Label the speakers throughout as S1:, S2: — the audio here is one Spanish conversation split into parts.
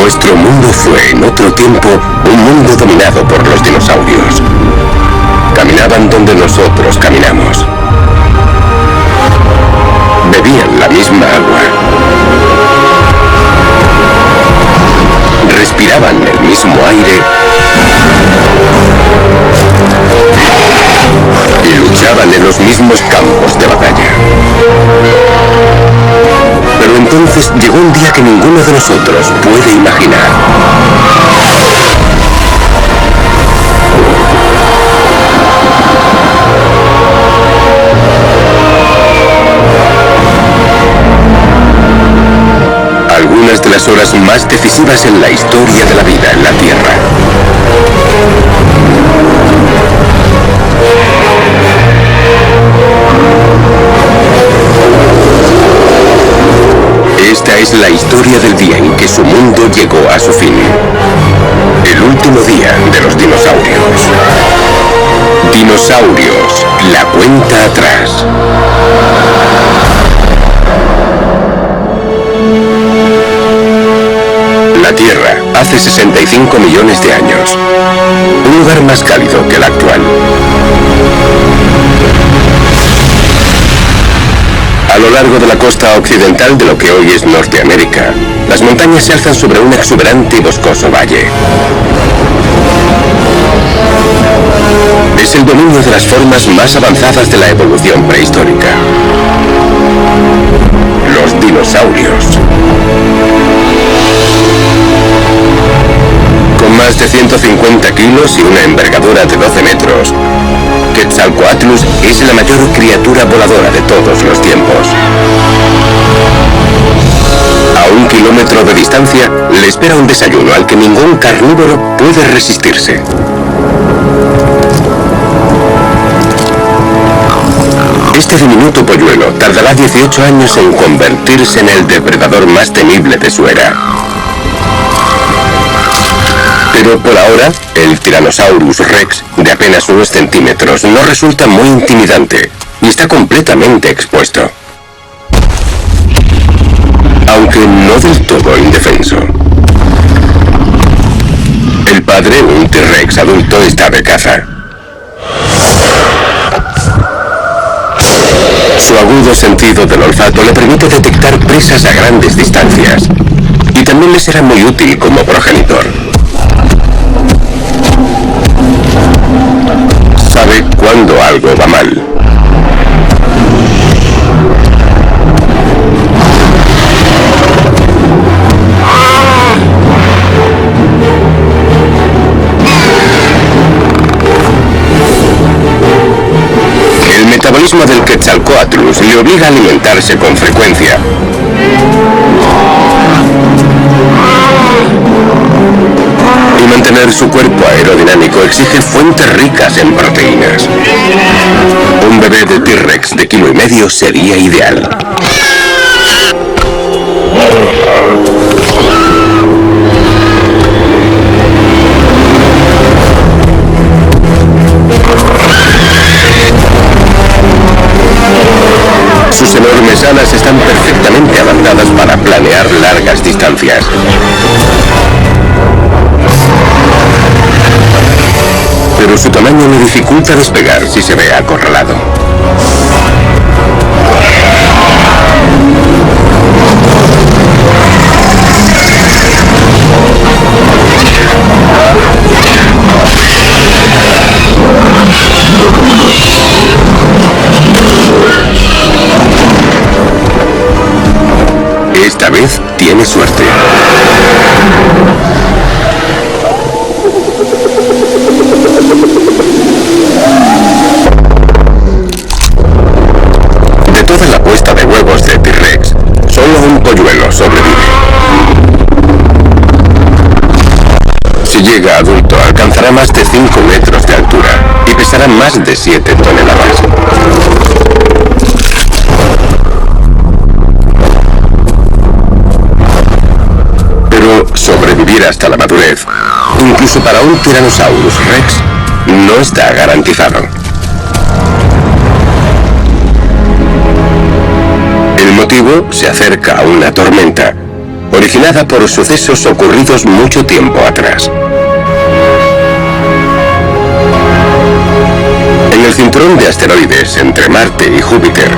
S1: Nuestro mundo fue, en otro tiempo, un mundo dominado por los dinosaurios. Caminaban donde nosotros caminamos. Bebían la misma agua. Respiraban el mismo aire. Y luchaban en los mismos campos de batalla. Pero entonces llegó un día que ninguno de nosotros puede imaginar. Algunas de las horas más decisivas en la historia de la vida en la Tierra. Esta es la historia del día en que su mundo llegó a su fin. El último día de los dinosaurios. Dinosaurios, la cuenta atrás. La Tierra, hace 65 millones de años. Un lugar más cálido que el actual. A lo largo de la costa occidental de lo que hoy es Norteamérica, las montañas se alzan sobre un exuberante y boscoso valle. Es el dominio de las formas más avanzadas de la evolución prehistórica. Los dinosaurios. Con más de 150 kilos y una envergadura de 12 metros, Quetzalcoatlus es la mayor criatura voladora de todos los tiempos. A 1 kilómetro de distancia le espera un desayuno al que ningún carnívoro puede resistirse. Este diminuto polluelo tardará 18 años en convertirse en el depredador más temible de su era. Pero por ahora, el Tyrannosaurus Rex, de apenas unos centímetros, no resulta muy intimidante y está completamente expuesto. Aunque no del todo indefenso. El padre, un T-Rex adulto, está de caza. Su agudo sentido del olfato le permite detectar presas a grandes distancias y también le será muy útil como progenitor. Sabe cuándo algo va mal. El metabolismo del Quetzalcoatlus le obliga a alimentarse con frecuencia. Y mantener su cuerpo aerodinámico exige fuentes ricas en proteínas. Un bebé de T-Rex de 1,5 kilos sería ideal. Sus enormes alas están perfectamente adaptadas para planear largas distancias. Pero su tamaño le dificulta despegar si se ve acorralado. Esta vez tiene suerte. De toda la puesta de huevos de T-Rex, solo un polluelo sobrevive. Si llega adulto, alcanzará más de 5 metros de altura y pesará más de 7 toneladas. Pero sobrevivir hasta la madurez, incluso para un Tyrannosaurus Rex, no está garantizado. El motivo: se acerca a una tormenta originada por sucesos ocurridos mucho tiempo atrás. En el cinturón de asteroides entre Marte y Júpiter,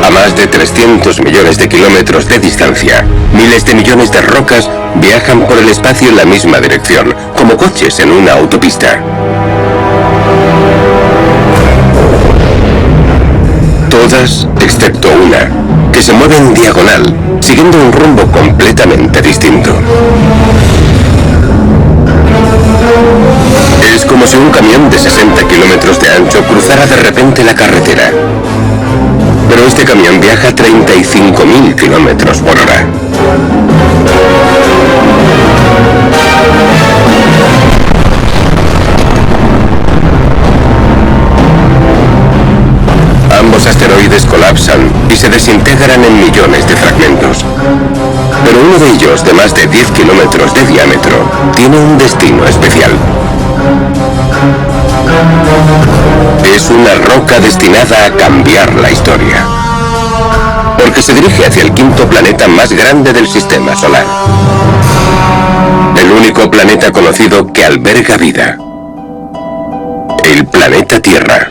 S1: a más de 300 millones de kilómetros de distancia, miles de millones de rocas viajan por el espacio en la misma dirección, como coches en una autopista. Todas, excepto una, que se mueve en diagonal, siguiendo un rumbo completamente distinto. Es como si un camión de 60 kilómetros de ancho cruzara de repente la carretera. Pero este camión viaja a 35.000 kilómetros por hora. Ambos asteroides colapsan y se desintegran en millones de fragmentos. Pero uno de ellos, de más de 10 kilómetros de diámetro, tiene un destino especial. Es una roca destinada a cambiar la historia, porque se dirige hacia el quinto planeta más grande del sistema solar. El único planeta conocido que alberga vida. El planeta Tierra.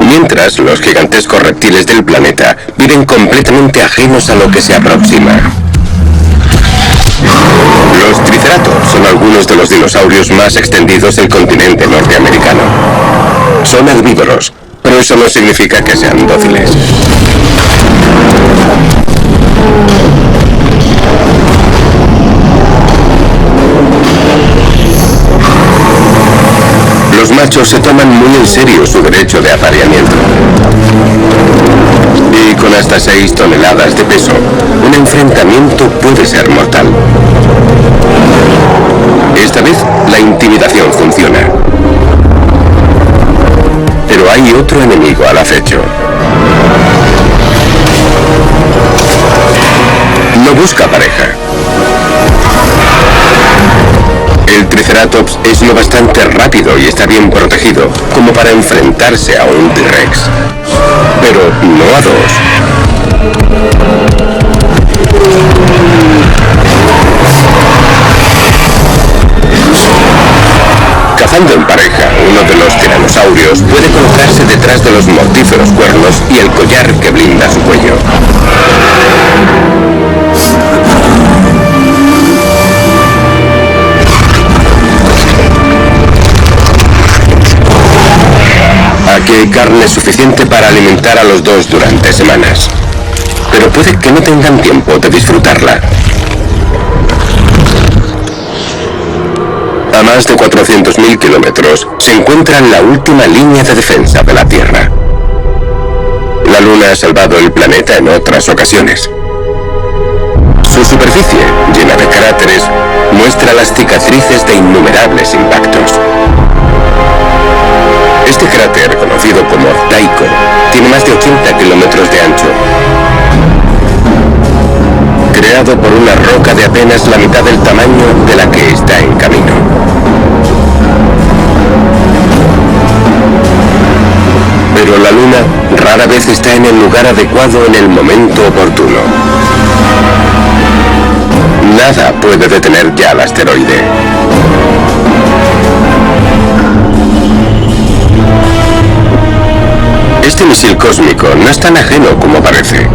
S1: Mientras, los gigantescos reptiles del planeta viven completamente ajenos a lo que se aproxima. Los triceratops son algunos de los dinosaurios más extendidos del continente norteamericano. Son herbívoros, pero eso no significa que sean dóciles. Los machos se toman muy en serio su derecho de apareamiento. Y con hasta 6 toneladas de peso, un enfrentamiento puede ser mortal. Esta vez, la intimidación funciona. Pero hay otro enemigo al acecho. No busca pareja. El Triceratops es lo bastante rápido y está bien protegido como para enfrentarse a un T-Rex. Pero no a dos. Cazando en pareja, uno de los tiranosaurios puede colocarse detrás de los mortíferos cuernos y el collar que blinda su cuello. Aquí hay carne suficiente para alimentar a los dos durante semanas. Pero puede que no tengan tiempo de disfrutarla. A más de 400.000 kilómetros se encuentra la última línea de defensa de la Tierra. La Luna ha salvado el planeta en otras ocasiones. Su superficie, llena de cráteres, muestra las cicatrices de innumerables impactos. Este cráter, conocido como Tycho, tiene más de 80 kilómetros de ancho. Creado por una roca de apenas la mitad del tamaño de la que está en camino. Pero la Luna rara vez está en el lugar adecuado en el momento oportuno. Nada puede detener ya al asteroide. Este misil cósmico no es tan ajeno como parece.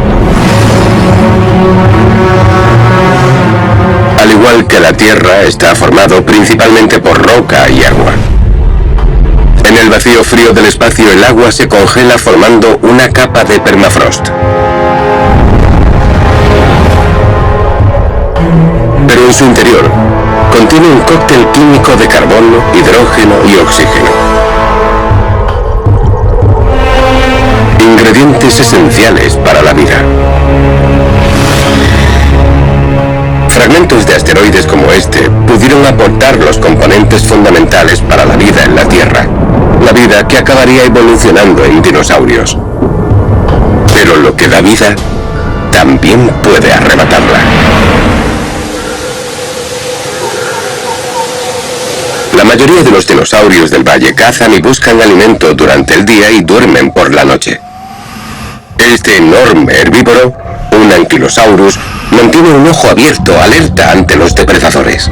S1: Al igual que la Tierra, está formado principalmente por roca y agua. En el vacío frío del espacio, el agua se congela formando una capa de permafrost. Pero en su interior, contiene un cóctel químico de carbono, hidrógeno y oxígeno. Ingredientes esenciales para la vida. Fragmentos de asteroides como este pudieron aportar los componentes fundamentales para la vida en la Tierra. La vida que acabaría evolucionando en dinosaurios. Pero lo que da vida también puede arrebatarla. La mayoría de los dinosaurios del valle cazan y buscan alimento durante el día y duermen por la noche. Este enorme herbívoro Un anquilosaurus mantiene un ojo abierto, alerta ante los depredadores.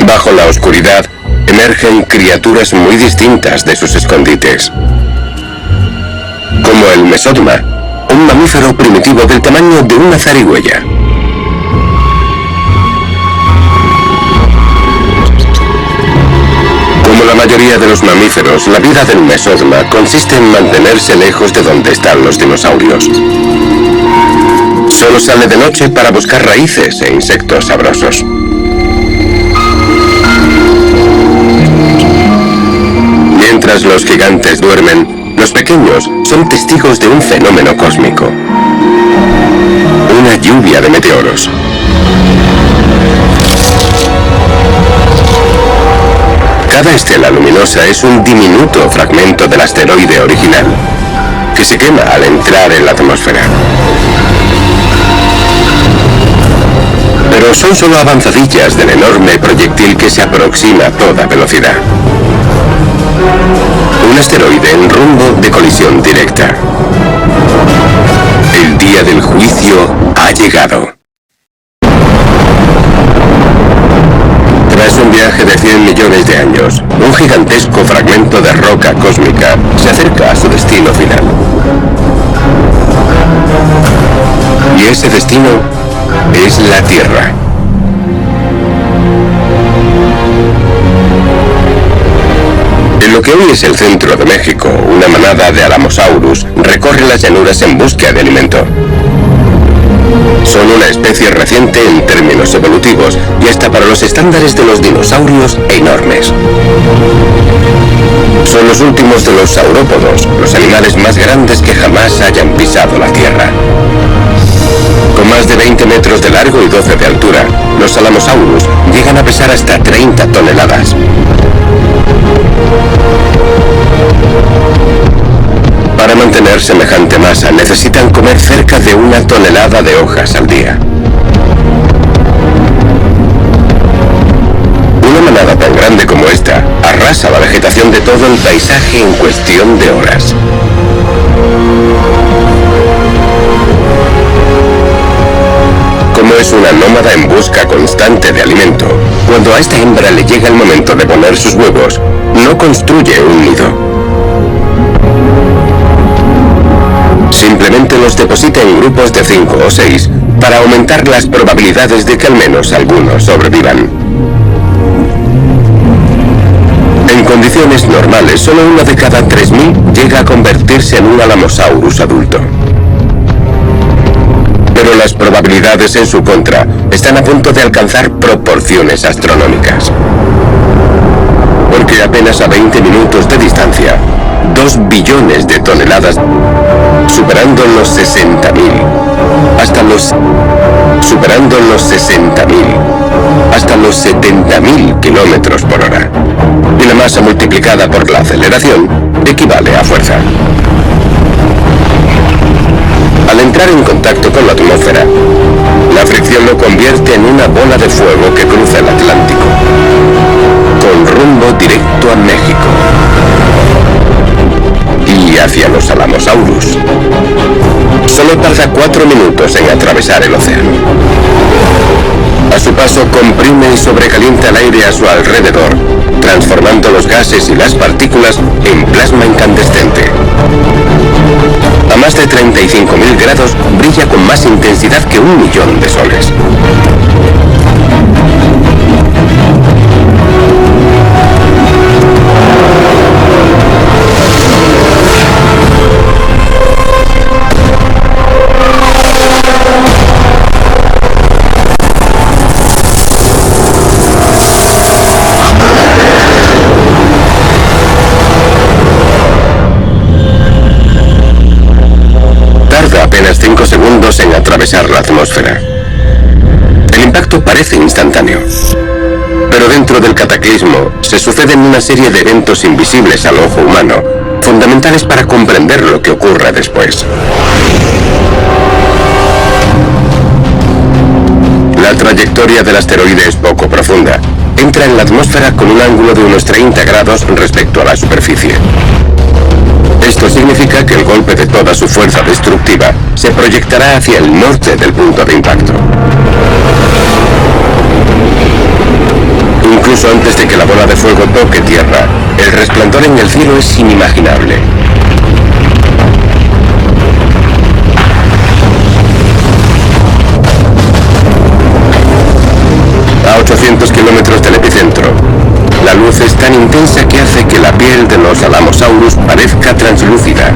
S1: Bajo la oscuridad, emergen criaturas muy distintas de sus escondites. Como el mesodma, un mamífero primitivo del tamaño de una zarigüeya. Como la mayoría de los mamíferos, la vida del mesodma consiste en mantenerse lejos de donde están los dinosaurios. Solo sale de noche para buscar raíces e insectos sabrosos. Mientras los gigantes duermen, los pequeños son testigos de un fenómeno cósmico. Una lluvia de meteoros. Cada estela luminosa es un diminuto fragmento del asteroide original, que se quema al entrar en la atmósfera. Pero son solo avanzadillas del enorme proyectil que se aproxima a toda velocidad. Un asteroide en rumbo de colisión directa. El día del juicio ha llegado. Tras un viaje de 100 millones de años, un gigantesco fragmento de roca cósmica se acerca a su destino final. Y ese destino es la Tierra. En lo que hoy es el centro de México, una manada de Alamosaurus recorre las llanuras en busca de alimento. Son una especie reciente en términos evolutivos y hasta para los estándares de los dinosaurios enormes. Son los últimos de los saurópodos, los animales más grandes que jamás hayan pisado la Tierra. Con más de 20 metros de largo y 12 de altura, los Alamosaurus llegan a pesar hasta 30 toneladas. Para mantener semejante masa necesitan comer cerca de 1 tonelada de hojas al día. Una manada tan grande como esta arrasa la vegetación de todo el paisaje en cuestión de horas. Como es una nómada en busca constante de alimento, cuando a esta hembra le llega el momento de poner sus huevos, no construye un nido. Simplemente los deposita en grupos de 5 o 6 para aumentar las probabilidades de que al menos algunos sobrevivan. En condiciones normales, solo 1 de cada 3.000 llega a convertirse en un Alamosaurus adulto. Pero las probabilidades en su contra están a punto de alcanzar proporciones astronómicas. Porque apenas a 20 minutos de distancia, 2 billones de toneladas, superando los 60.000, superando los 60.000, hasta los 70.000 kilómetros por hora. Y la masa multiplicada por la aceleración equivale a fuerza. Al entrar en contacto con la atmósfera, la fricción lo convierte en una bola de fuego que cruza el Atlántico, con rumbo directo a México y hacia los Alamosaurus. Solo tarda 4 minutos en atravesar el océano. A su paso comprime y sobrecalienta el aire a su alrededor, transformando los gases y las partículas en plasma incandescente. A más de 35.000 grados brilla con más intensidad que 1.000.000 de soles. Apenas 5 segundos en atravesar la atmósfera. El impacto parece instantáneo, pero dentro del cataclismo se suceden una serie de eventos invisibles al ojo humano, fundamentales para comprender lo que ocurra después. La trayectoria del asteroide es poco profunda. Entra en la atmósfera con un ángulo de unos 30 grados respecto a la superficie. Esto significa significa que el golpe de toda su fuerza destructiva se proyectará hacia el norte del punto de impacto. Incluso antes de que la bola de fuego toque tierra, el resplandor en el cielo es inimaginable. A 800 kilómetros del epicentro, la luz es tan intensa que hace que la piel de los Alamosaurus parezca translúcida.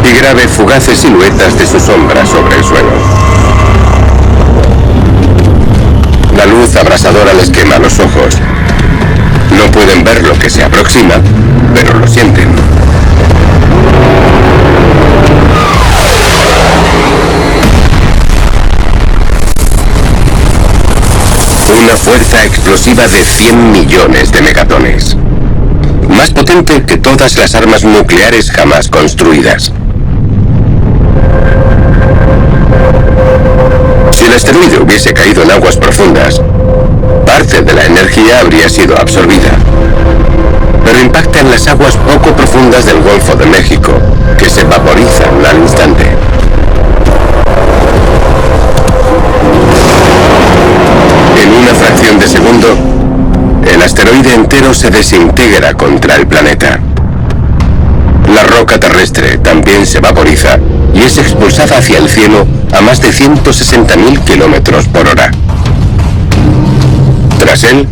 S1: Y grabe fugaces siluetas de su sombra sobre el suelo. La luz abrasadora les quema los ojos. No pueden ver lo que se aproxima, pero lo sienten. Una fuerza explosiva de 100 millones de megatones. Más potente que todas las armas nucleares jamás construidas. Si el asteroide hubiese caído en aguas profundas, parte de la energía habría sido absorbida. Pero impacta en las aguas poco profundas del Golfo de México, que se vaporizan al instante. En una fracción de segundo, el asteroide entero se desintegra contra el planeta. La roca terrestre también se vaporiza y es expulsada hacia el cielo a más de 160.000 kilómetros por hora. Tras él,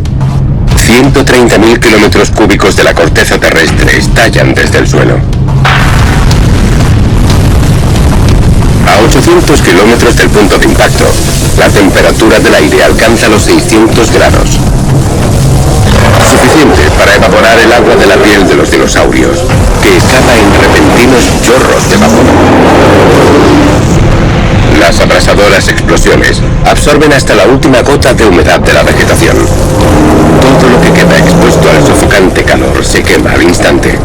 S1: 130.000 kilómetros cúbicos de la corteza terrestre estallan desde el suelo. A 800 kilómetros del punto de impacto, la temperatura del aire alcanza los 600 grados. Suficiente para evaporar el agua de la piel de los dinosaurios, que escapa en repentinos chorros de vapor. Las abrasadoras explosiones absorben hasta la última gota de humedad de la vegetación. Todo lo que queda expuesto al sofocante calor se quema al instante.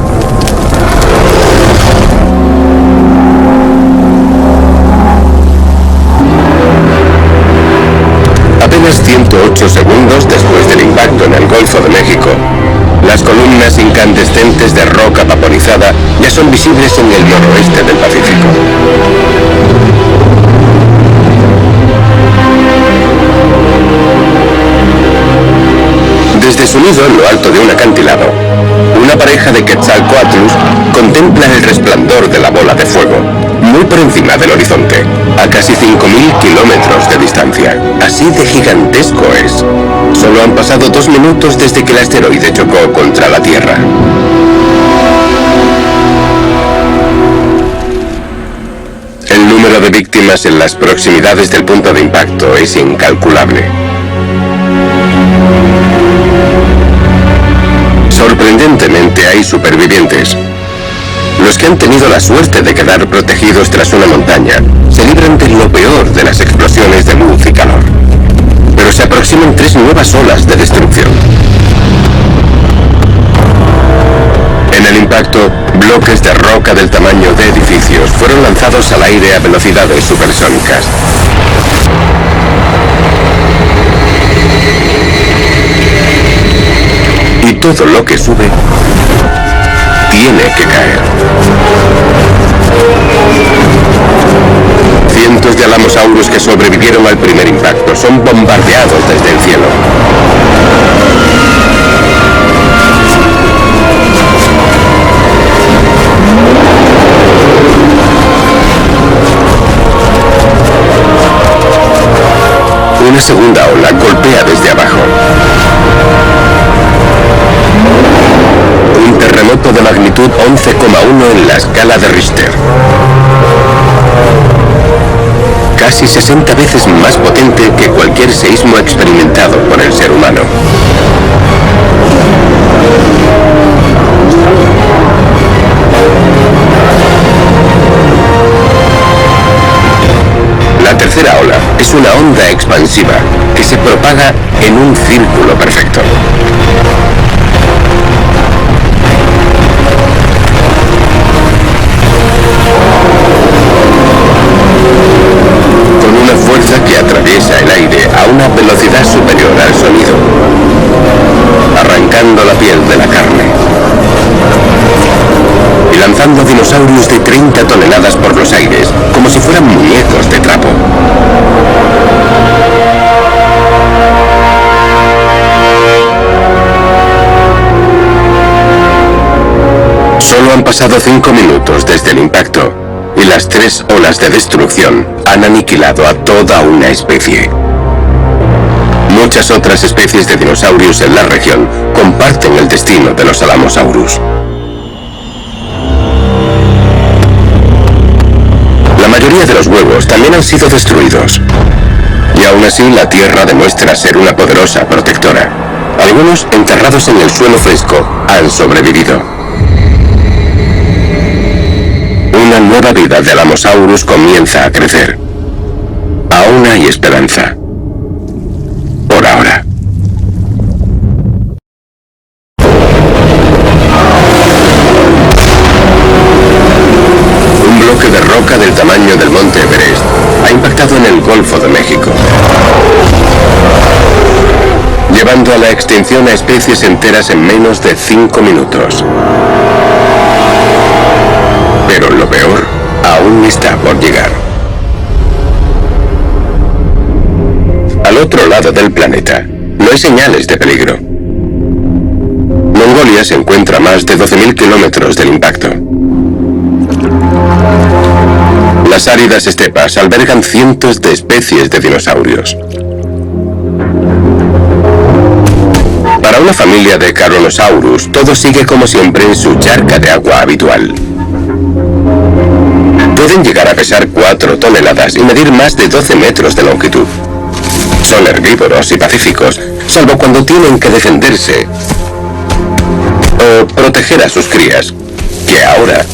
S1: Apenas 108 segundos después del impacto en el Golfo de México, las columnas incandescentes de roca vaporizada ya son visibles en el noroeste del Pacífico. Desde su nido en lo alto de un acantilado, una pareja de Quetzalcóatlus contempla el resplandor de la bola de fuego, muy por encima del horizonte, a casi 5.000 kilómetros de distancia. Así de gigantesco es. Solo han pasado 2 minutos desde que el asteroide chocó contra la Tierra. El número de víctimas en las proximidades del punto de impacto es incalculable. Sorprendentemente hay supervivientes. Los que han tenido la suerte de quedar protegidos tras una montaña se libran de lo peor de las explosiones de luz y calor. Pero se aproximan 3 nuevas olas de destrucción. En el impacto, bloques de roca del tamaño de edificios fueron lanzados al aire a velocidades supersónicas. Y todo lo que sube tiene que caer. Cientos de Alamosaurus que sobrevivieron al primer impacto son bombardeados desde el cielo. Una segunda ola golpea desde abajo. Un terremoto de magnitud 11,1 en la escala de Richter. Casi 60 veces más potente que cualquier seísmo experimentado por el ser humano. La tercera ola es una onda expansiva que se propaga en un círculo perfecto. Con una fuerza que atraviesa el aire a una velocidad superior al sonido, arrancando la piel de la carne y lanzando dinosaurios de 30 toneladas por los aires, como si fueran muñecos de trapo. Solo han pasado 5 minutos desde el impacto y las 3 olas de destrucción han aniquilado a toda una especie. Muchas otras especies de dinosaurios en la región comparten el destino de los Alamosaurus. La mayoría de los huevos también han sido destruidos. Y aún así la Tierra demuestra ser una poderosa protectora. Algunos, enterrados en el suelo fresco, han sobrevivido. Una nueva vida de Alamosaurus comienza a crecer. Aún hay esperanza. Por ahora. Un bloque de roca del tamaño del monte Everest ha impactado en el Golfo de México, llevando a la extinción a especies enteras en menos de 5 minutos. Pero lo peor aún está por llegar. Al otro lado del planeta, no hay señales de peligro. Mongolia se encuentra a más de 12.000 kilómetros del impacto. Las áridas estepas albergan cientos de especies de dinosaurios. Para una familia de Carnosaurus, todo sigue como siempre en su charca de agua habitual. Pueden llegar a pesar 4 toneladas y medir más de 12 metros de longitud. Son herbívoros y pacíficos, salvo cuando tienen que defenderse o proteger a sus crías, que ahora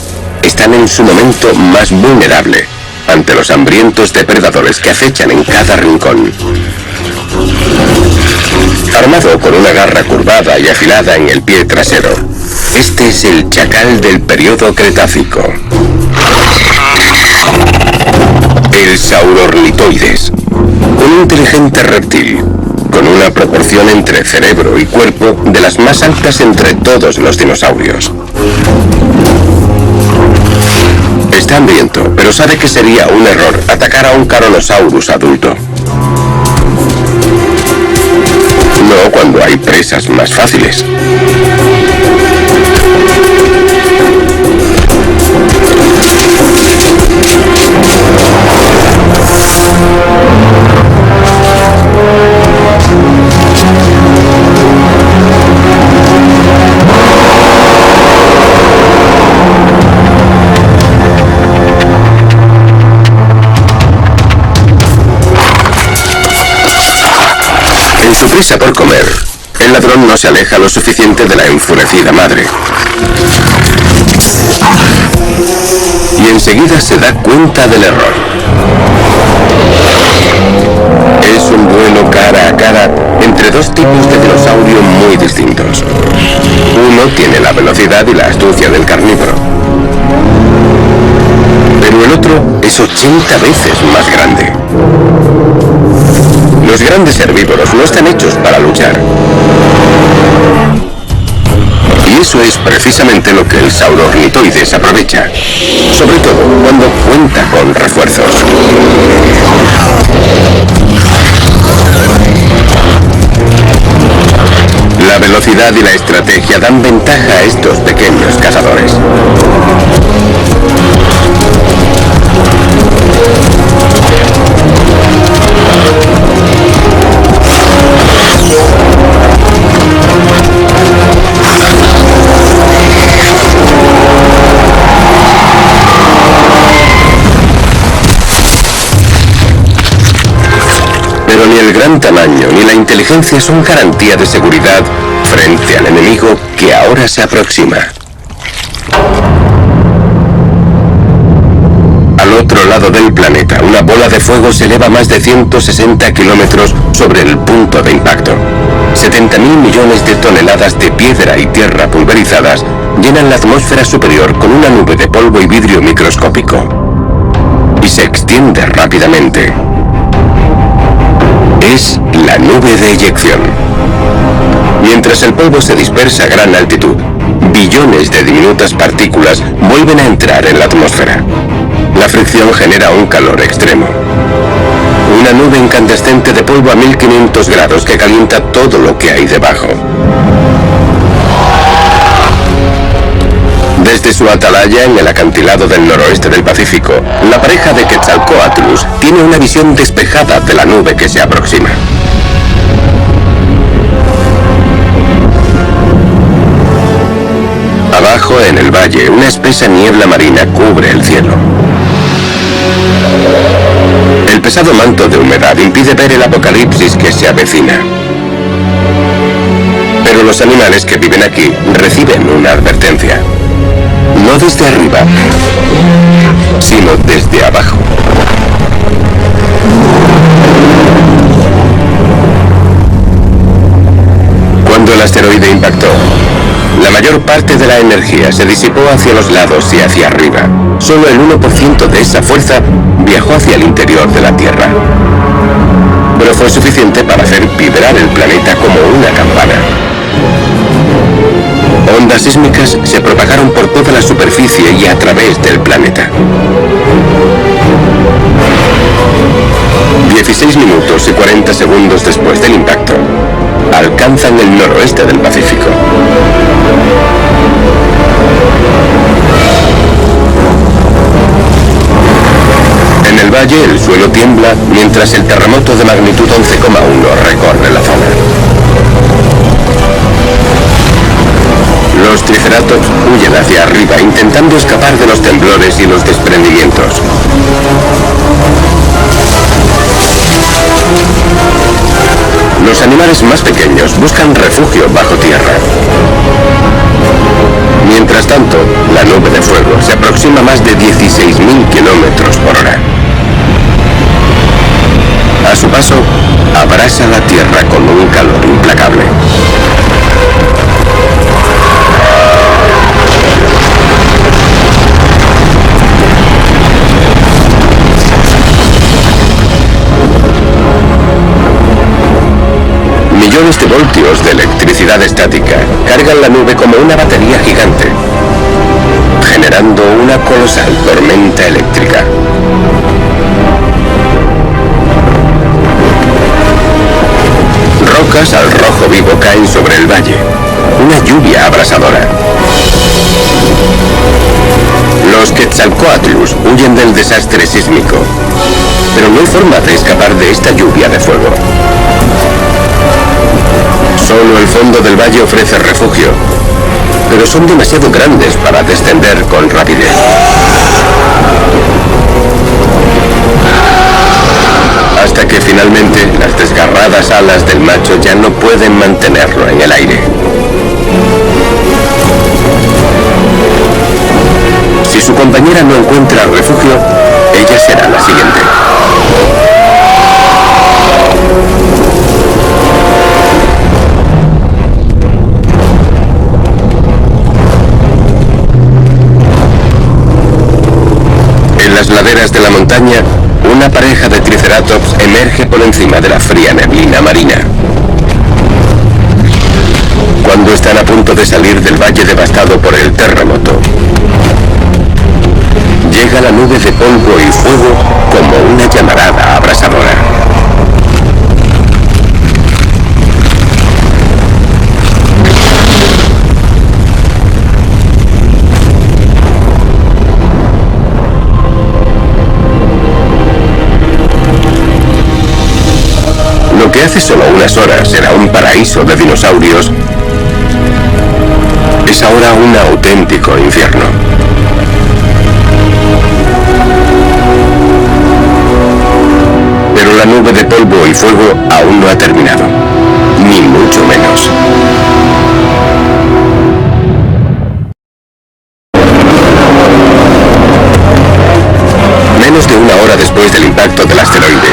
S1: están en su momento más vulnerable ante los hambrientos depredadores que acechan en cada rincón. Armado con una garra curvada y afilada en el pie trasero, este es el chacal del periodo Cretácico. El Saurornithoides, un inteligente reptil, con una proporción entre cerebro y cuerpo de las más altas entre todos los dinosaurios. Está hambriento, pero sabe que sería un error atacar a un Carnosaurus adulto. No cuando hay presas más fáciles. En su prisa por comer, el ladrón no se aleja lo suficiente de la enfurecida madre. Y enseguida se da cuenta del error. Es un duelo cara a cara entre dos tipos de dinosaurio muy distintos. Uno tiene la velocidad y la astucia del carnívoro, pero el otro es 80 veces más grande. Los grandes herbívoros no están hechos para luchar. Y eso es precisamente lo que el Saurornithoides aprovecha, sobre todo cuando cuenta con refuerzos. La velocidad y la estrategia dan ventaja a estos pequeños cazadores. Pero ni el gran tamaño ni la inteligencia son garantía de seguridad frente al enemigo que ahora se aproxima. Al otro lado del planeta, una bola de fuego se eleva más de 160 kilómetros sobre el punto de impacto. 70.000 millones de toneladas de piedra y tierra pulverizadas llenan la atmósfera superior con una nube de polvo y vidrio microscópico. Y se extiende rápidamente. Es la nube de eyección. Mientras el polvo se dispersa a gran altitud, billones de diminutas partículas vuelven a entrar en la atmósfera. La fricción genera un calor extremo. Una nube incandescente de polvo a 1500 grados que calienta todo lo que hay debajo. Desde su atalaya en el acantilado del noroeste del Pacífico, la pareja de Quetzalcóatlus tiene una visión despejada de la nube que se aproxima. Abajo, en el valle, una espesa niebla marina cubre el cielo. El pesado manto de humedad impide ver el apocalipsis que se avecina. Pero los animales que viven aquí reciben una advertencia. No desde arriba, sino desde abajo. Cuando el asteroide impactó, la mayor parte de la energía se disipó hacia los lados y hacia arriba. Solo el 1% de esa fuerza viajó hacia el interior de la Tierra. Pero fue suficiente para hacer vibrar el planeta como una campana. Ondas sísmicas se propagaron por toda la superficie y a través del planeta. 16 minutos y 40 segundos después del impacto, alcanzan el noroeste del Pacífico. En el valle el suelo tiembla mientras el terremoto de magnitud 11,1 recorre la zona. Los triceratops huyen hacia arriba intentando escapar de los temblores y los desprendimientos. Los animales más pequeños buscan refugio bajo tierra. Mientras tanto, la nube de fuego se aproxima a más de 16.000 kilómetros por hora. A su paso, abrasa la tierra con un calor implacable. Millones de voltios de electricidad estática cargan la nube como una batería gigante, generando una colosal tormenta eléctrica. Rocas al rojo vivo caen sobre el valle, una lluvia abrasadora. Los Quetzalcóatlus huyen del desastre sísmico, pero no hay forma de escapar de esta lluvia de fuego. Solo el fondo del valle ofrece refugio, pero son demasiado grandes para descender con rapidez. Hasta que finalmente las desgarradas alas del macho ya no pueden mantenerlo en el aire. Si su compañera no encuentra refugio, ella será la siguiente. En las laderas de la montaña, una pareja de triceratops emerge por encima de la fría neblina marina. Cuando están a punto de salir del valle devastado por el terremoto, llega la nube de polvo y fuego como una llamarada abrasadora. Lo que hace solo unas horas era un paraíso de dinosaurios, es ahora un auténtico infierno. Pero la nube de polvo y fuego aún no ha terminado, ni mucho menos. Menos de una hora después del impacto del asteroide,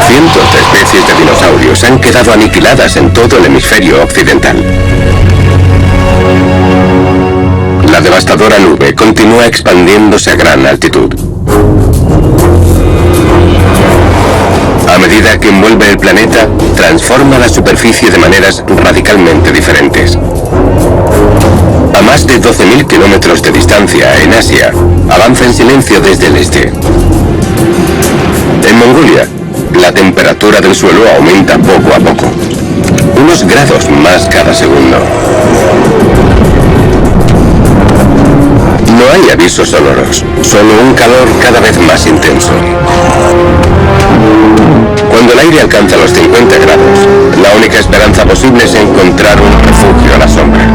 S1: cientos de especies de dinosaurios han quedado aniquiladas en todo el hemisferio occidental. La devastadora nube continúa expandiéndose a gran altitud. A medida que envuelve el planeta, transforma la superficie de maneras radicalmente diferentes. A más de 12.000 kilómetros de distancia, en Asia, avanza en silencio desde el este. En Mongolia, la temperatura del suelo aumenta poco a poco, unos grados más cada segundo. No hay avisos sonoros, solo un calor cada vez más intenso. Cuando el aire alcanza los 50 grados, la única esperanza posible es encontrar un refugio a la sombra.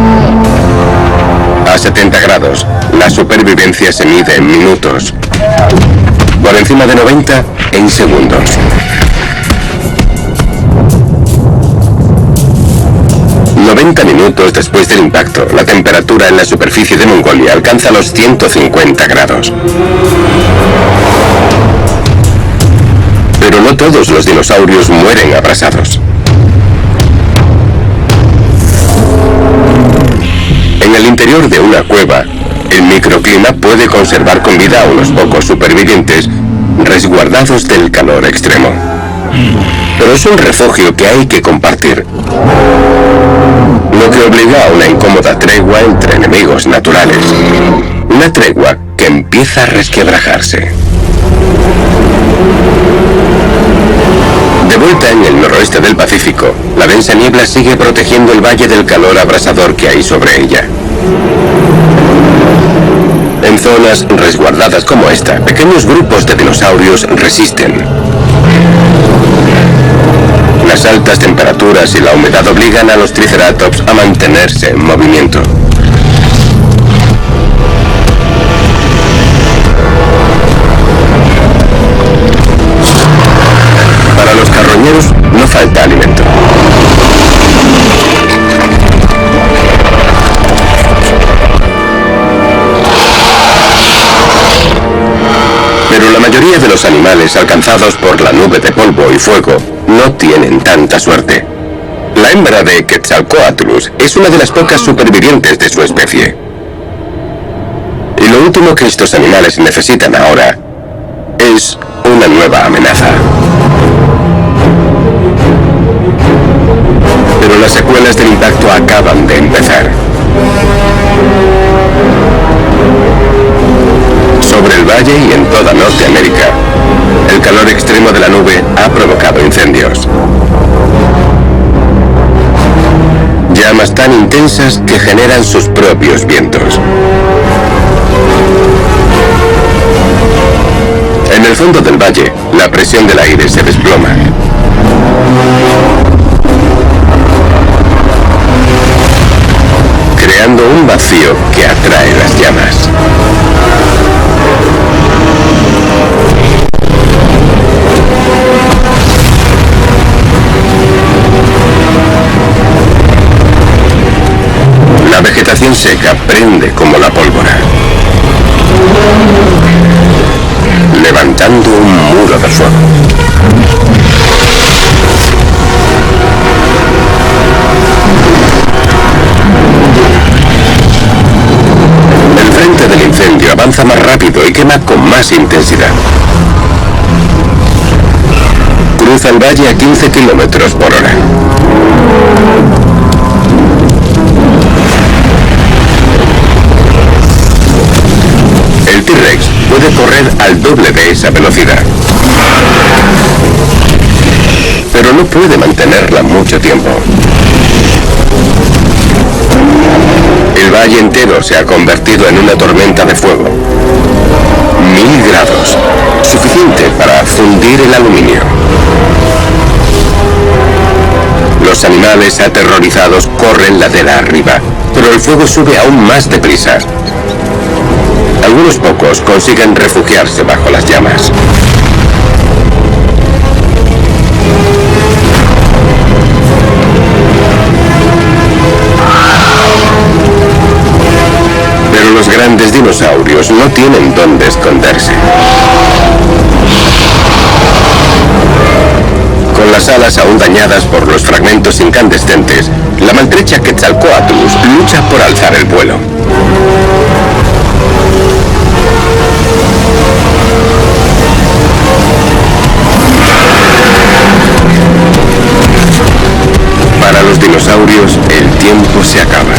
S1: A 70 grados, la supervivencia se mide en minutos. Por encima de 90, en segundos. ...90 minutos después del impacto, la temperatura en la superficie de Mongolia alcanza los 150 grados. Pero no todos los dinosaurios mueren abrasados. En el interior de una cueva, el microclima puede conservar con vida a unos pocos supervivientes resguardados del calor extremo. Pero es un refugio que hay que compartir, lo que obliga a una incómoda tregua entre enemigos naturales. Una tregua que empieza a resquebrajarse. De vuelta en el noroeste del Pacífico, la densa niebla sigue protegiendo el valle del calor abrasador que hay sobre ella. En zonas resguardadas como esta, pequeños grupos de dinosaurios resisten. Las altas temperaturas y la humedad obligan a los triceratops a mantenerse en movimiento. Para los carroñeros no falta alimento. Pero la mayoría de los animales alcanzados por la nube de polvo y fuego no tienen tanta suerte. La hembra de Quetzalcóatlus es una de las pocas supervivientes de su especie. Y lo último que estos animales necesitan ahora es una nueva amenaza. Pero las secuelas del impacto acaban de empezar. Sobre el valle y en toda Norteamérica, el calor extremo de la nube ha provocado incendios. Llamas tan intensas que generan sus propios vientos. En el fondo del valle, la presión del aire se desploma. Creando un vacío que atrae las llamas. La vegetación seca prende como la pólvora, levantando un muro de fuego. El frente del incendio avanza más rápido y quema con más intensidad. Cruza el valle a 15 kilómetros por hora. El T-Rex puede correr al doble de esa velocidad. Pero no puede mantenerla mucho tiempo. El valle entero se ha convertido en una tormenta de fuego. 1000 grados, suficiente para fundir el aluminio. Los animales aterrorizados corren ladera arriba, pero el fuego sube aún más deprisa. Algunos pocos consiguen refugiarse bajo las llamas. Pero los grandes dinosaurios no tienen dónde esconderse. Con las alas aún dañadas por los fragmentos incandescentes, la maltrecha Quetzalcóatlus lucha por alzar el vuelo. dinosaurios, el tiempo se acaba.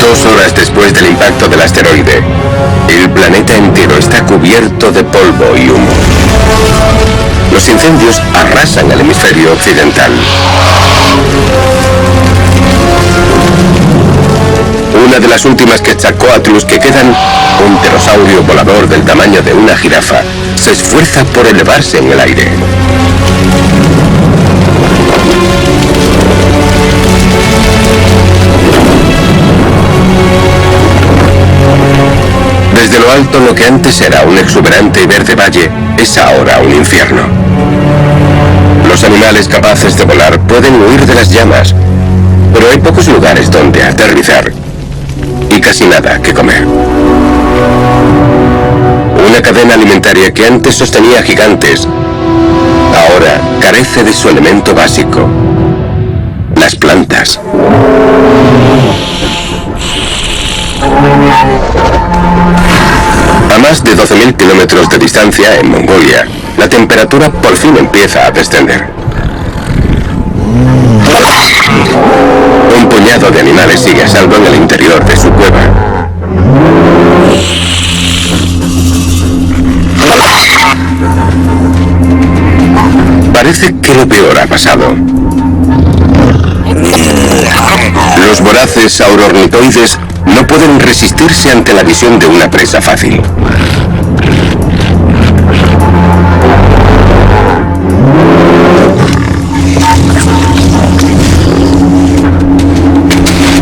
S1: Dos horas después del impacto del asteroide, el planeta entero está cubierto de polvo y humo. Los incendios arrasan el hemisferio occidental. Una de las últimas Quetzalcóatlus que quedan, un pterosaurio volador del tamaño de una jirafa, se esfuerza por elevarse en el aire. Desde lo alto, lo que antes era un exuberante y verde valle, es ahora un infierno. Los animales capaces de volar pueden huir de las llamas, pero hay pocos lugares donde aterrizar y casi nada que comer. Una cadena alimentaria que antes sostenía gigantes, ahora carece de su elemento básico, las plantas. A más de 12.000 kilómetros de distancia, en Mongolia, la temperatura por fin empieza a descender. Un puñado de animales sigue a salvo en el interior de su cueva. Parece que lo peor ha pasado. Los voraces saurornitoides no pueden resistirse ante la visión de una presa fácil.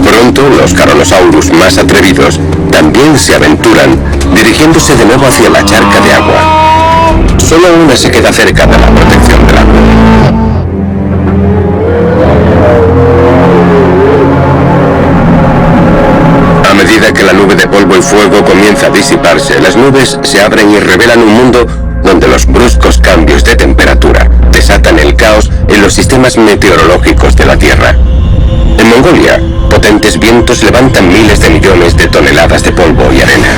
S1: Pronto, los Carnosaurus más atrevidos también se aventuran, dirigiéndose de nuevo hacia la charca de agua. Solo una se queda cerca de la protección del agua. A medida que la nube de polvo y fuego comienza a disiparse, las nubes se abren y revelan un mundo donde los bruscos cambios de temperatura desatan el caos en los sistemas meteorológicos de la Tierra. En Mongolia, potentes vientos levantan miles de millones de toneladas de polvo y arena.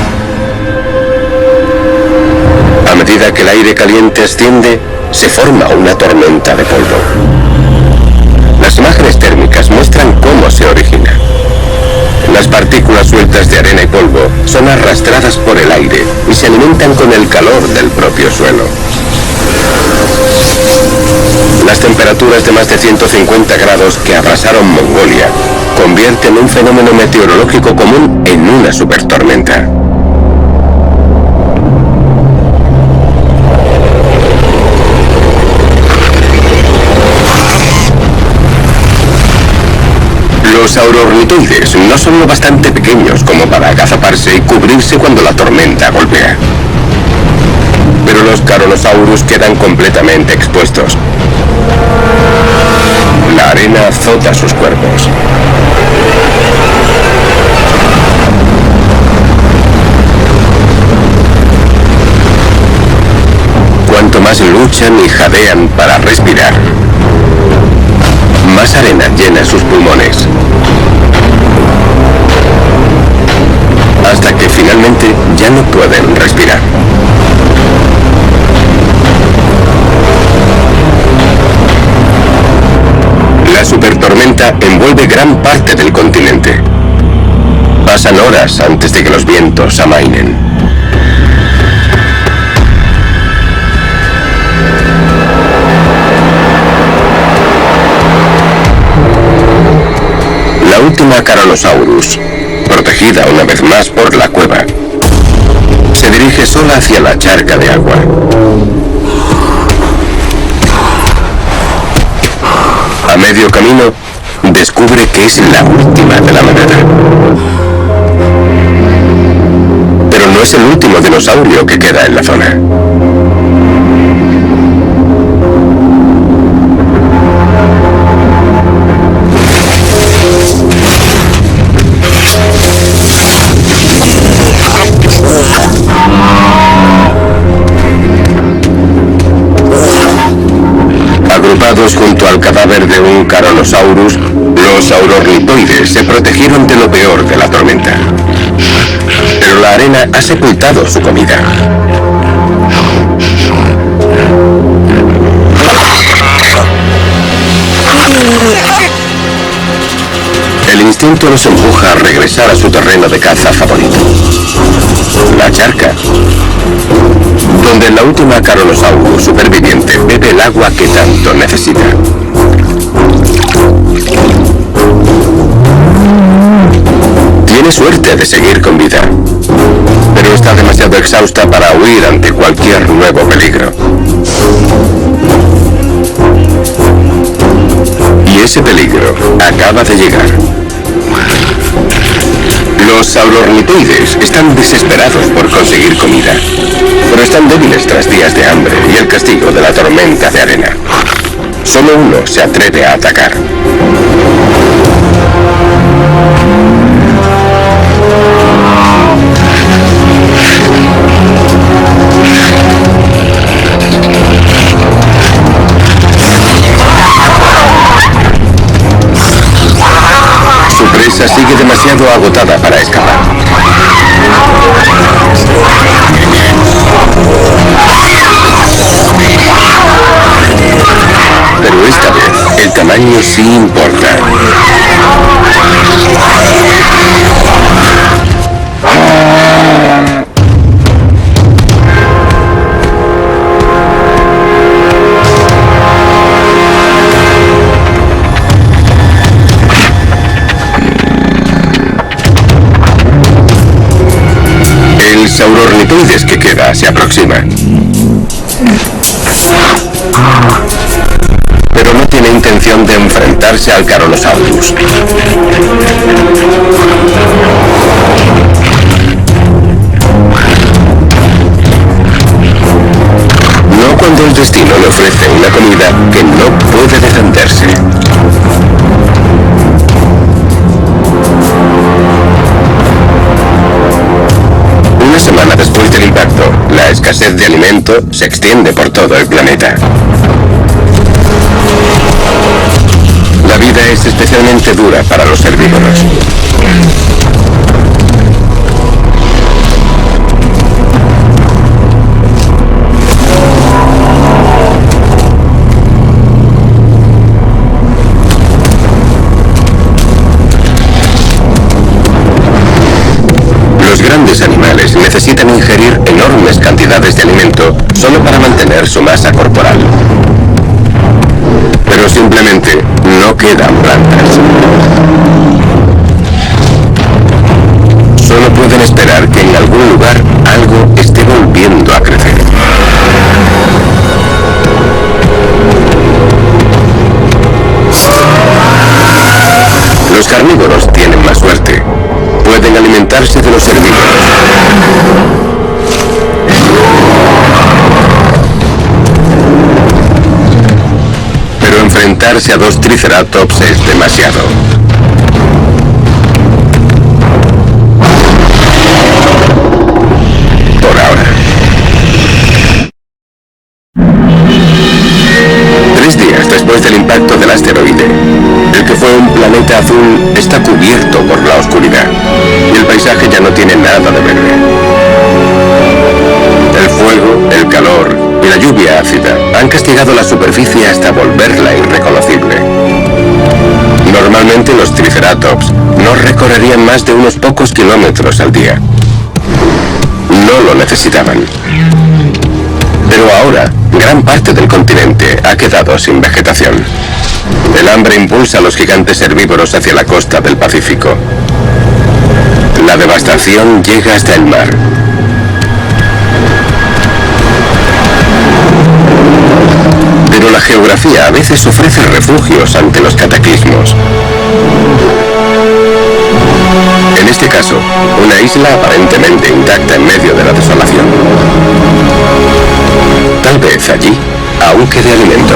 S1: A medida que el aire caliente asciende, se forma una tormenta de polvo. Las imágenes térmicas muestran cómo se origina. Las partículas sueltas de arena y polvo son arrastradas por el aire y se alimentan con el calor del propio suelo. Las temperaturas de más de 150 grados que abrasaron Mongolia convierten un fenómeno meteorológico común en una supertormenta. Los saurornitoides no son lo bastante pequeños como para agazaparse y cubrirse cuando la tormenta golpea. Pero los Carnosaurus quedan completamente expuestos. La arena azota sus cuerpos. Cuanto más luchan y jadean para respirar, más arena llena sus pulmones. Hasta que finalmente ya no pueden respirar. La supertormenta envuelve gran parte del continente. Pasan horas antes de que los vientos amainen. La última Carnosaurus, protegida una vez más por la cueva, se dirige sola hacia la charca de agua. A medio camino, descubre que es la última de la manada. Pero no es el último dinosaurio que queda en la zona. Agrupados junto al cadáver de un Carnosaurus, los saurornitoides se protegieron de lo peor de la tormenta. Pero la arena ha sepultado su comida. El instinto los empuja a regresar a su terreno de caza favorito, la charca, donde la última Carnosaurus superviviente bebe el agua que tanto necesita. Tiene suerte de seguir con vida, pero está demasiado exhausta para huir ante cualquier nuevo peligro. Y ese peligro acaba de llegar. Los saurornitoides están desesperados por conseguir comida, pero están débiles tras días de hambre y el castigo de la tormenta de arena. Solo uno se atreve a atacar. Su presa sigue demasiado agotada para escapar. Pero esta vez, el tamaño sí importa. El saurornitoides que queda se aproxima. Pero no tiene intención de enfrentarse al Carnosaurus. No cuando el destino le ofrece una comida que no puede defenderse. Una semana después del impacto, la escasez de alimento se extiende por todo el planeta. La vida es especialmente dura para los herbívoros. Los grandes animales necesitan ingerir enormes cantidades de alimento solo para mantener su masa corporal. Pero simplemente no quedan plantas. Solo pueden esperar que en algún lugar algo esté volviendo a crecer. Los carnívoros tienen más suerte. Pueden alimentarse de los herbívoros. Pero enfrentarse a dos triceratops es demasiado. Por ahora. 3 días después del impacto del asteroide, el que fue un planeta azul está cubierto por la oscuridad y el paisaje ya no tiene nada de verde. El fuego, el calor y la lluvia ácida han castigado la superficie hasta volverla irreconocible. Normalmente los triceratops no recorrerían más de unos pocos kilómetros al día. No lo necesitaban. Pero ahora, gran parte del continente ha quedado sin vegetación. El hambre impulsa a los gigantes herbívoros hacia la costa del Pacífico. La devastación llega hasta el mar. Pero la geografía a veces ofrece refugios ante los cataclismos. En este caso, una isla aparentemente intacta en medio de la desolación. Tal vez allí aún quede alimento.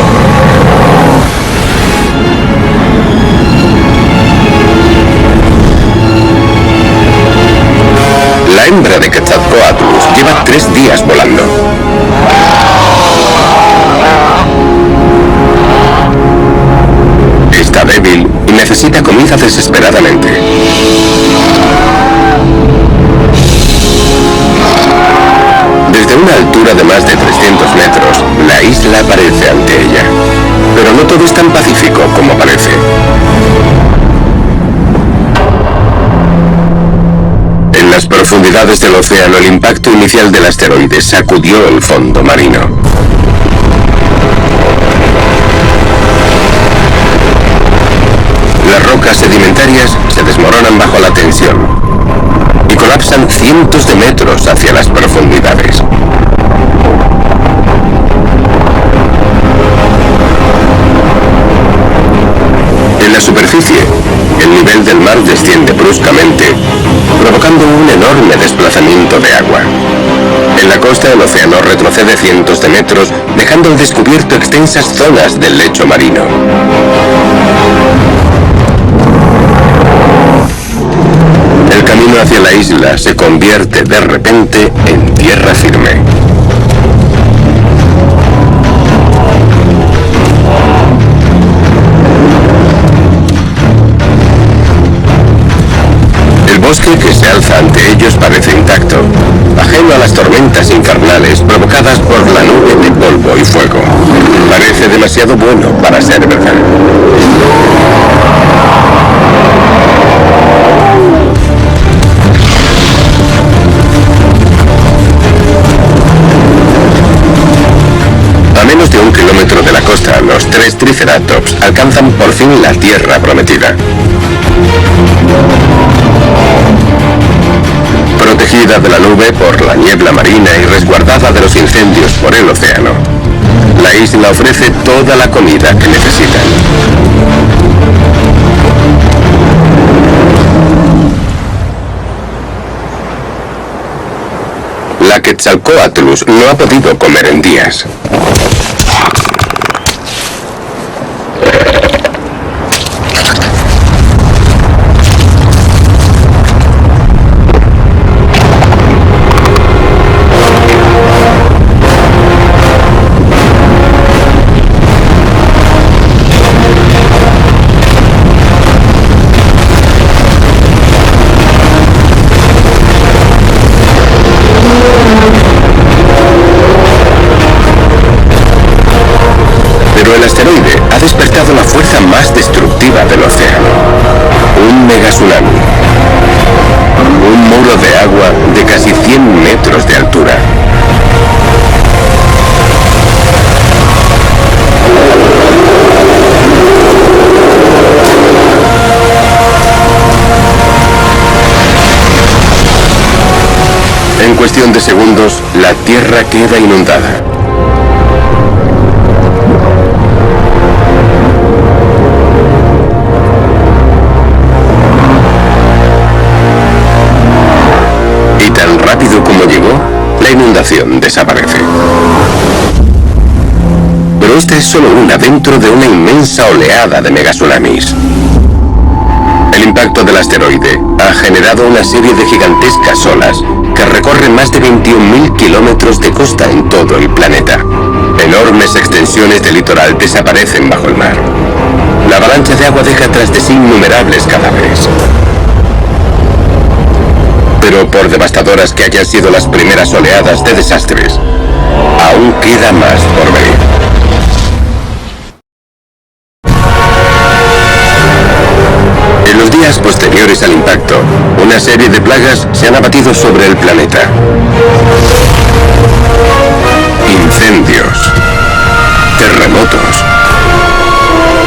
S1: La hembra de Quetzalcóatlus lleva 3 días volando. Está débil y necesita comida desesperadamente. Desde una altura de más de 300 isla aparece ante ella. Pero no todo es tan pacífico como parece. En las profundidades del océano, el impacto inicial del asteroide sacudió el fondo marino. Las rocas sedimentarias se desmoronan bajo la tensión y colapsan cientos de metros hacia las profundidades. En la superficie, el nivel del mar desciende bruscamente, provocando un enorme desplazamiento de agua. En la costa, el océano retrocede cientos de metros, dejando al descubierto extensas zonas del lecho marino. El camino hacia la isla se convierte de repente en tierra firme. El bosque que se alza ante ellos parece intacto, ajeno a las tormentas infernales provocadas por la nube de polvo y fuego. Parece demasiado bueno para ser verdad. A menos de 1 kilómetro de la costa, los 3 Triceratops alcanzan por fin la tierra prometida. Protegida de la nube por la niebla marina y resguardada de los incendios por el océano, la isla ofrece toda la comida que necesitan. La Quetzalcóatlus no ha podido comer en días. El asteroide ha despertado la fuerza más destructiva del océano. Un megatsunami. Un muro de agua de casi 100 metros de altura. En cuestión de segundos, la Tierra queda inundada. Rápido como llegó, la inundación desaparece. Pero esta es solo una dentro de una inmensa oleada de megatsunamis. El impacto del asteroide ha generado una serie de gigantescas olas que recorren más de 21.000 kilómetros de costa en todo el planeta. Enormes extensiones de litoral desaparecen bajo el mar. La avalancha de agua deja tras de sí innumerables cadáveres. Pero por devastadoras que hayan sido las primeras oleadas de desastres, aún queda más por venir. En los días posteriores al impacto, una serie de plagas se han abatido sobre el planeta. Incendios, terremotos,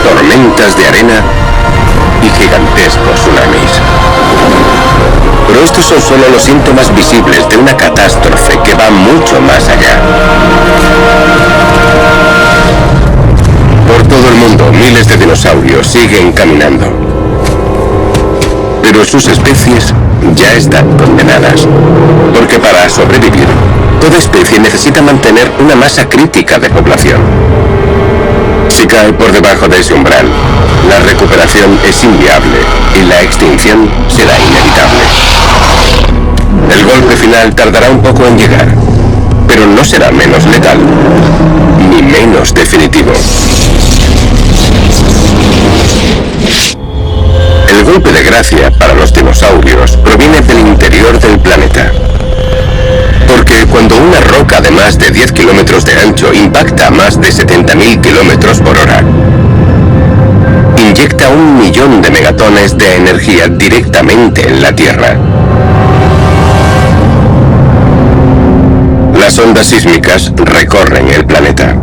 S1: tormentas de arena y gigantescos tsunamis. Pero estos son solo los síntomas visibles de una catástrofe que va mucho más allá. Por todo el mundo, miles de dinosaurios siguen caminando. Pero sus especies ya están condenadas. Porque para sobrevivir, toda especie necesita mantener una masa crítica de población. Si cae por debajo de ese umbral, la recuperación es inviable y la extinción será inevitable. El golpe final tardará un poco en llegar, pero no será menos letal, ni menos definitivo. El golpe de gracia para los dinosaurios proviene del interior del planeta. Porque cuando una roca de más de 10 kilómetros de ancho impacta a más de 70.000 kilómetros por hora, inyecta 1 millón de megatones de energía directamente en la Tierra. Las ondas sísmicas recorren el planeta.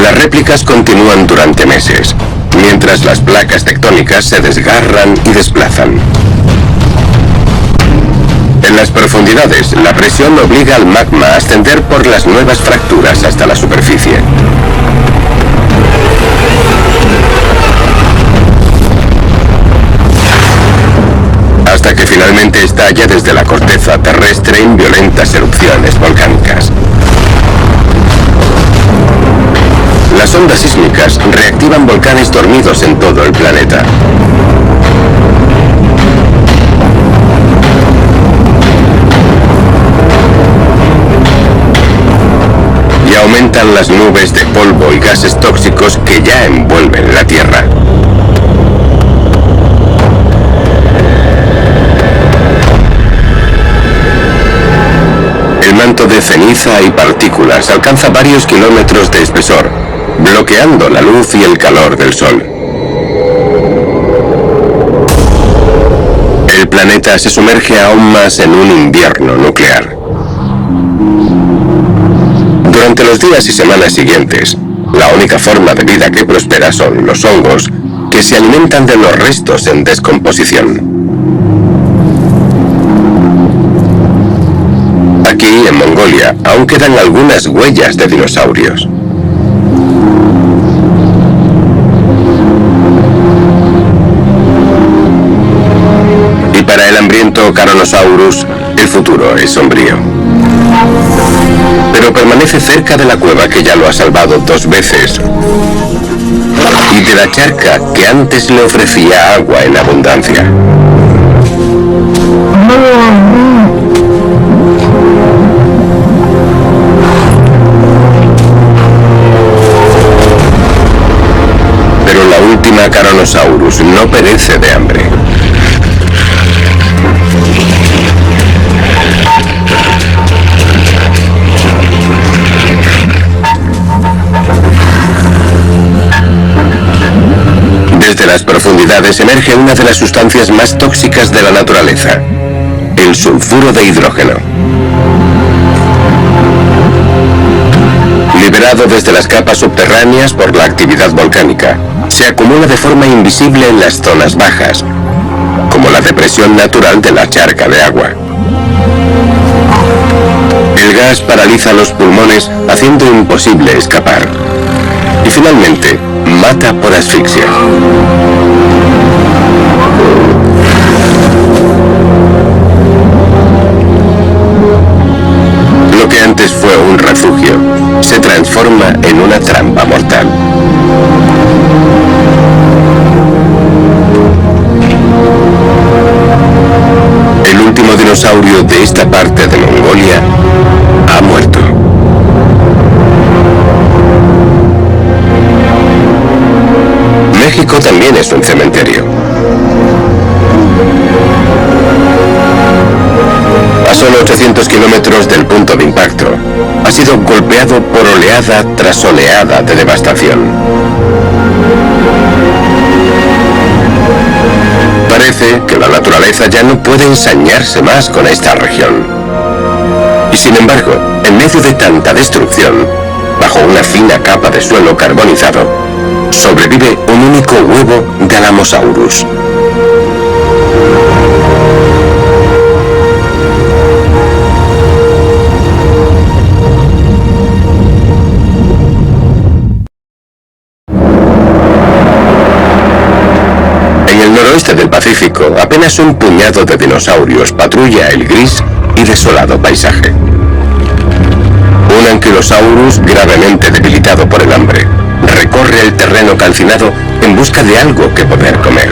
S1: Las réplicas continúan durante meses, mientras las placas tectónicas se desgarran y desplazan. En las profundidades, la presión obliga al magma a ascender por las nuevas fracturas hasta la superficie. Hasta que finalmente estalla desde la corteza terrestre en violentas erupciones volcánicas. Las ondas sísmicas reactivan volcanes dormidos en todo el planeta. Y aumentan las nubes de polvo y gases tóxicos que ya envuelven la Tierra. El manto de ceniza y partículas alcanza varios kilómetros de espesor, bloqueando la luz y el calor del Sol. El planeta se sumerge aún más en un invierno nuclear. Durante los días y semanas siguientes, la única forma de vida que prospera son los hongos, que se alimentan de los restos en descomposición. Aquí, en Mongolia, aún quedan algunas huellas de dinosaurios. Y para el hambriento Carnosaurus, el futuro es sombrío. Pero permanece cerca de la cueva que ya lo ha salvado 2 veces y de la charca que antes le ofrecía agua en abundancia. Pero la última Carnosaurus no perece de hambre. Desde las profundidades emerge una de las sustancias más tóxicas de la naturaleza, el sulfuro de hidrógeno. Liberado desde las capas subterráneas por la actividad volcánica, se acumula de forma invisible en las zonas bajas, como la depresión natural de la charca de agua. El gas paraliza los pulmones, haciendo imposible escapar. Y finalmente, mata por asfixia. Lo que antes fue un refugio, se transforma en una trampa mortal. El último dinosaurio de esta parte de Mongolia ha muerto. México también es un cementerio. A solo 800 kilómetros del punto de impacto, ha sido golpeado por oleada tras oleada de devastación. Parece que la naturaleza ya no puede ensañarse más con esta región. Y sin embargo, en medio de tanta destrucción, bajo una fina capa de suelo carbonizado, sobrevive un único huevo de Alamosaurus. En el noroeste del Pacífico, apenas un puñado de dinosaurios patrulla el gris y desolado paisaje. Un Ankylosaurus gravemente debilitado por el hambre recorre el terreno calcinado en busca de algo que poder comer.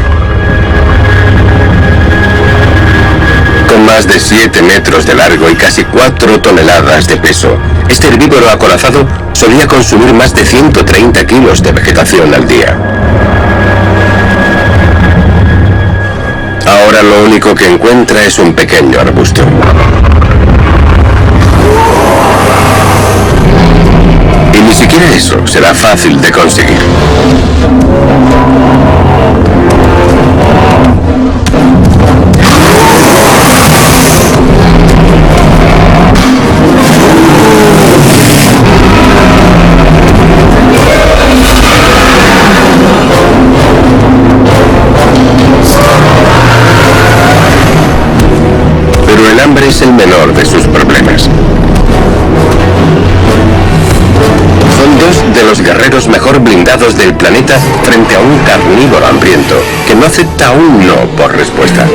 S1: Con más de 7 metros de largo y casi 4 toneladas de peso, este herbívoro acorazado solía consumir más de 130 kilos de vegetación al día. Ahora lo único que encuentra es un pequeño arbusto. Y ni siquiera eso será fácil de conseguir. Pero el hambre es el menor de sus problemas. Son dos de los guerreros mejor blindados del planeta frente a un carnívoro hambriento que no acepta un no por respuesta.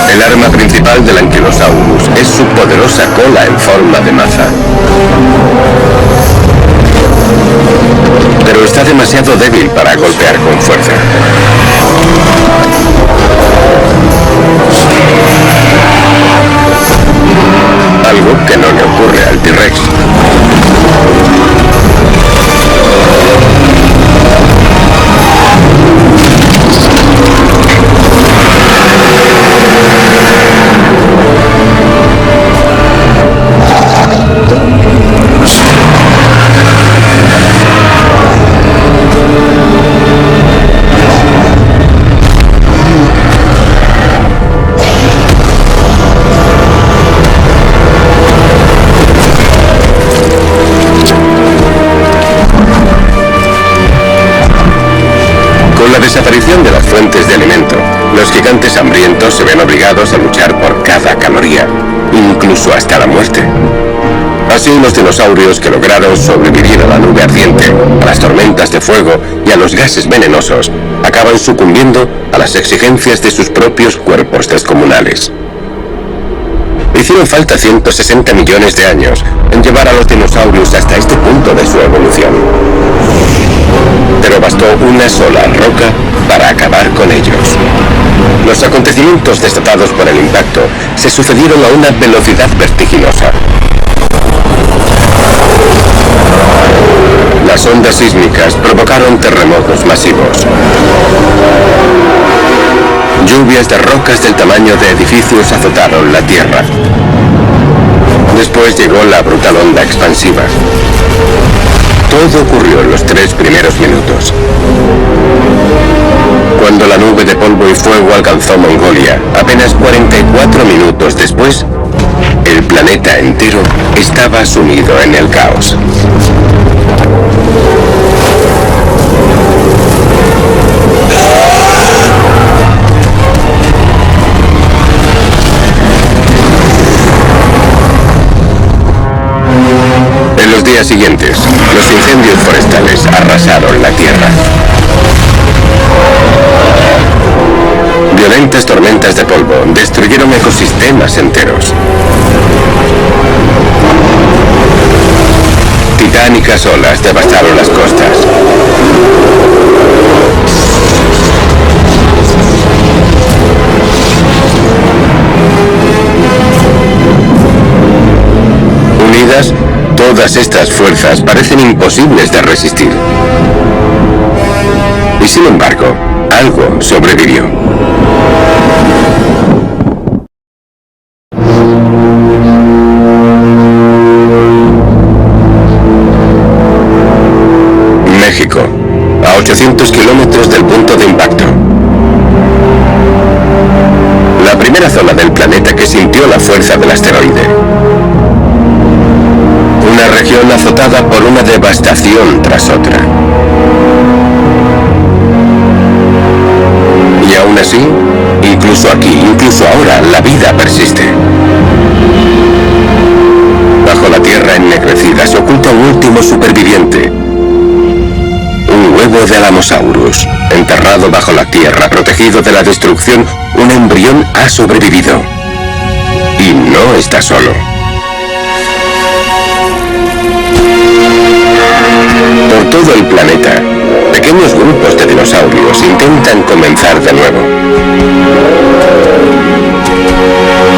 S1: El arma principal del Ankylosaurus es su poderosa cola en forma de maza. Pero está demasiado débil para golpear con fuerza. Algo que no le ocurre al T-Rex. Con la desaparición de las fuentes de alimento, los gigantes hambrientos se ven obligados a luchar por cada caloría, incluso hasta la muerte. Así, los dinosaurios que lograron sobrevivir a la nube ardiente, a las tormentas de fuego y a los gases venenosos, acaban sucumbiendo a las exigencias de sus propios cuerpos descomunales. Hicieron falta 160 millones de años en llevar a los dinosaurios hasta este punto de su evolución. Pero bastó una sola roca para acabar con ellos. Los acontecimientos desatados por el impacto se sucedieron a una velocidad vertiginosa. Las ondas sísmicas provocaron terremotos masivos. Lluvias de rocas del tamaño de edificios azotaron la Tierra. Después llegó la brutal onda expansiva. Todo ocurrió en los 3 primeros minutos. Cuando la nube de polvo y fuego alcanzó Mongolia, apenas 44 minutos después, el planeta entero estaba sumido en el caos. En los días siguientes, los incendios forestales arrasaron la Tierra. Violentas tormentas de polvo destruyeron ecosistemas enteros. Titánicas olas devastaron las costas. Unidas, todas estas fuerzas parecen imposibles de resistir. Y sin embargo, algo sobrevivió. México, a 800 kilómetros del punto de impacto. La primera zona del planeta que sintió la fuerza del asteroide. Una región azotada por una devastación tras otra. Y aún así, Incluso aquí, incluso ahora, la vida persiste. Bajo la tierra ennegrecida se oculta un último superviviente. Un huevo de Alamosaurus, enterrado bajo la tierra, protegido de la destrucción, un embrión ha sobrevivido. Y no está solo. Por todo el planeta, pequeños grupos de dinosaurios intentan comenzar de nuevo.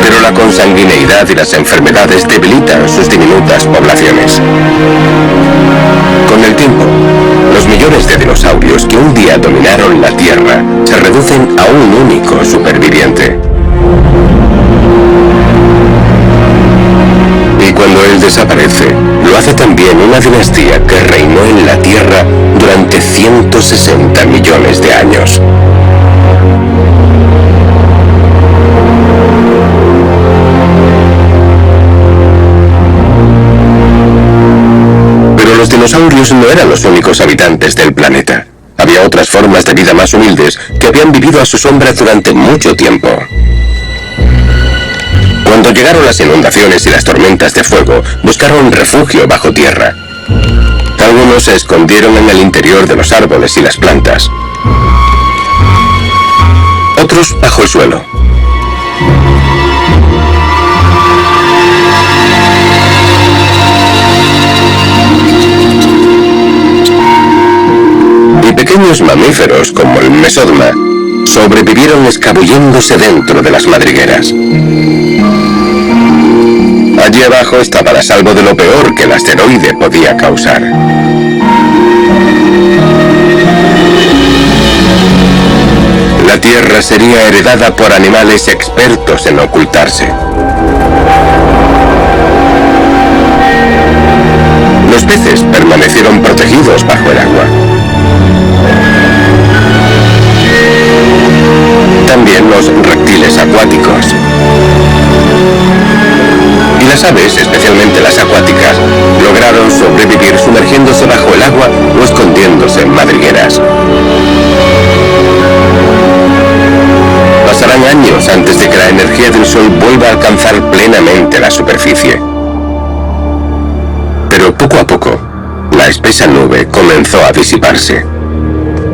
S1: Pero la consanguineidad y las enfermedades debilitan sus diminutas poblaciones. Con el tiempo, los millones de dinosaurios que un día dominaron la Tierra se reducen a un único superviviente. Y cuando él desaparece, lo hace también una dinastía que reinó en la Tierra durante 160 millones de años. Pero los dinosaurios no eran los únicos habitantes del planeta. Había otras formas de vida más humildes que habían vivido a su sombra durante mucho tiempo. Cuando llegaron las inundaciones y las tormentas de fuego, buscaron refugio bajo tierra. Algunos se escondieron en el interior de los árboles y las plantas. Otros bajo el suelo. Y pequeños mamíferos como el Mesodma sobrevivieron escabulléndose dentro de las madrigueras. Allí abajo estaban a salvo de lo peor que el asteroide podía causar. La Tierra sería heredada por animales expertos en ocultarse. Los peces permanecieron protegidos bajo el agua. También los reptiles acuáticos. Y las aves, especialmente las acuáticas, lograron sobrevivir sumergiéndose bajo el agua o escondiéndose en madrigueras. Pasarán años antes de que la energía del sol vuelva a alcanzar plenamente la superficie. Pero poco a poco, la espesa nube comenzó a disiparse.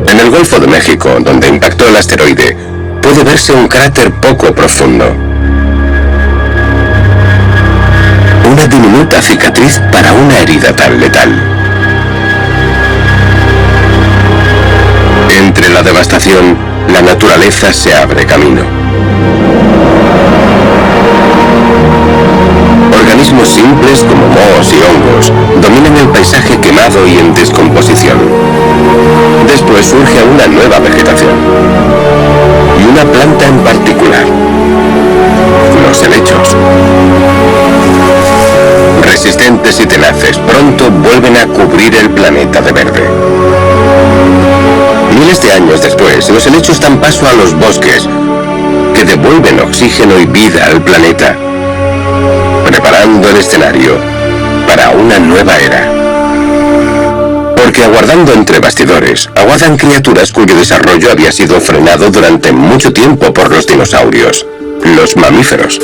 S1: En el Golfo de México, donde impactó el asteroide, puede verse un cráter poco profundo. Una diminuta cicatriz para una herida tan letal. Entre la devastación, la naturaleza se abre camino. Organismos simples como mohos y hongos dominan el paisaje quemado y en descomposición. Después surge una nueva vegetación. Y una planta en particular. Los helechos. Resistentes y tenaces, pronto vuelven a cubrir el planeta de verde. Miles de años después, los helechos dan paso a los bosques, que devuelven oxígeno y vida al planeta, preparando el escenario para una nueva era. Porque aguardando entre bastidores, aguardan criaturas cuyo desarrollo había sido frenado durante mucho tiempo por los dinosaurios, los mamíferos.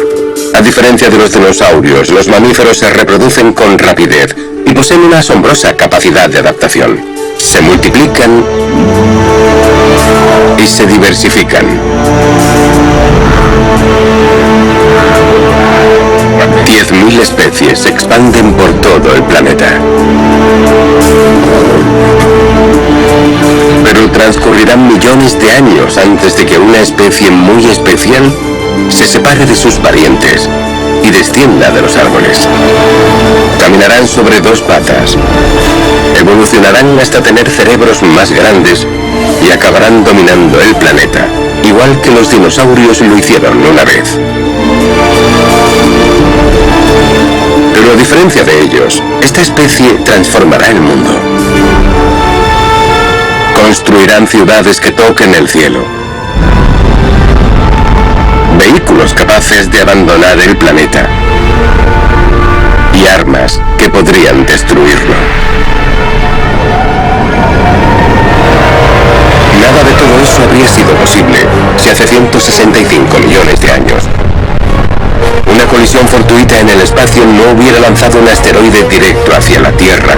S1: A diferencia de los dinosaurios, los mamíferos se reproducen con rapidez y poseen una asombrosa capacidad de adaptación. Se multiplican y se diversifican. 10.000 especies se expanden por todo el planeta. Pero transcurrirán millones de años antes de que una especie muy especial se separe de sus parientes y descienda de los árboles. Caminarán sobre dos patas, evolucionarán hasta tener cerebros más grandes y acabarán dominando el planeta, igual que los dinosaurios lo hicieron una vez. Pero a diferencia de ellos, esta especie transformará el mundo. Construirán ciudades que toquen el cielo. Vehículos capaces de abandonar el planeta. Y armas que podrían destruirlo. Nada de todo eso eso habría sido posible si hace 165 millones de años una colisión fortuita en el espacio no hubiera lanzado un asteroide directo hacia la Tierra,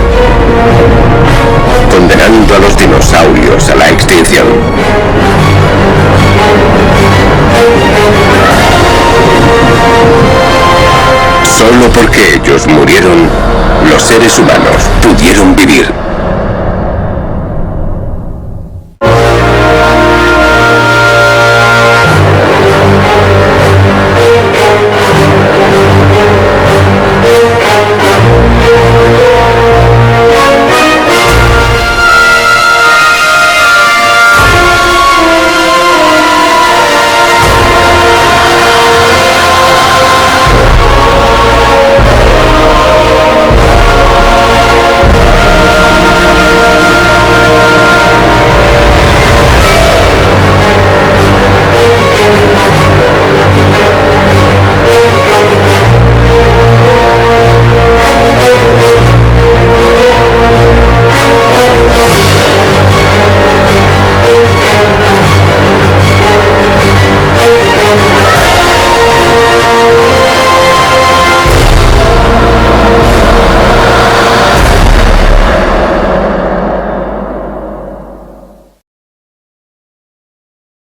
S1: condenando a los dinosaurios a la extinción. Solo porque ellos murieron, los seres humanos pudieron vivir.